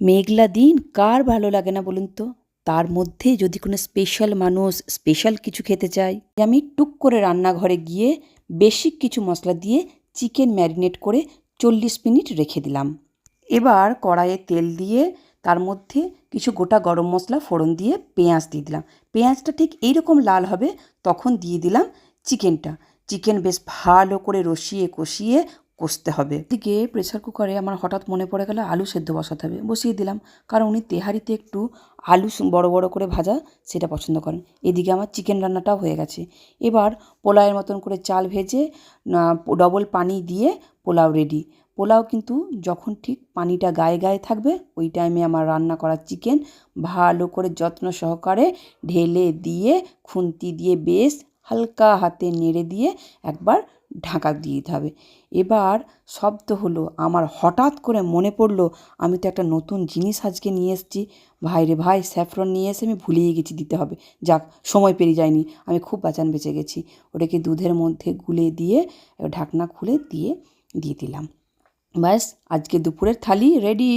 মেঘলা দিন কার ভালো লাগে না বলুন তো? তার মধ্যে যদি কোনো স্পেশাল মানুষ স্পেশাল কিছু খেতে চায়, আমি টুক করে রান্নাঘরে গিয়ে বেসিক কিছু মশলা দিয়ে চিকেন ম্যারিনেট করে 40 মিনিট রেখে দিলাম। এবার কড়াইয়ে তেল দিয়ে তার মধ্যে কিছু গোটা গরম মশলা ফোড়ন দিয়ে পেঁয়াজ দিয়ে দিলাম। পেঁয়াজটা ঠিক এইরকম লাল হবে তখন দিয়ে দিলাম চিকেনটা। চিকেন বেশ ভালো করে রসিয়ে কষিয়ে কষতে হবে। এদিকে প্রেসার কুকারে আমার হঠাৎ মনে পড়ে গেল আলু সেদ্ধ বসাতে হবে, বসিয়ে দিলাম। কারণ উনি তেহারিতে একটু আলু বড় বড় করে ভাজা সেটা পছন্দ করেন। এদিকে আমার চিকেন রান্নাটাও হয়ে গেছে। এবার পোলাওয়ের মতন করে চাল ভেজে ডবল পানি দিয়ে পোলাও রেডি। পোলাও কিন্তু যখন ঠিক পানিটা গায়ে গায়ে থাকবে ওই টাইমে আমার রান্না করা চিকেন ভালো করে যত্ন সহকারে ঢেলে দিয়ে খুন্তি দিয়ে বেশ হালকা হাতে নেড়ে দিয়ে একবার ঢাকা দিয়ে দিতে হবে। এবার শব্দ হলো, আমার হঠাৎ করে মনে পড়লো আমি তো একটা নতুন জিনিস আজকে নিয়ে এসেছি। ভাই রে ভাই, স্যাফরন নিয়ে এসে আমি ভুলিয়ে গেছি দিতে হবে। যাক, সময় পেরিয়ে যায়নি, আমি খুব বাঁচান বেঁচে গেছি। ওটাকে দুধের মধ্যে গুলে দিয়ে ঢাকনা খুলে দিয়ে দিলাম। ব্যাস, আজকে দুপুরের থালি রেডি।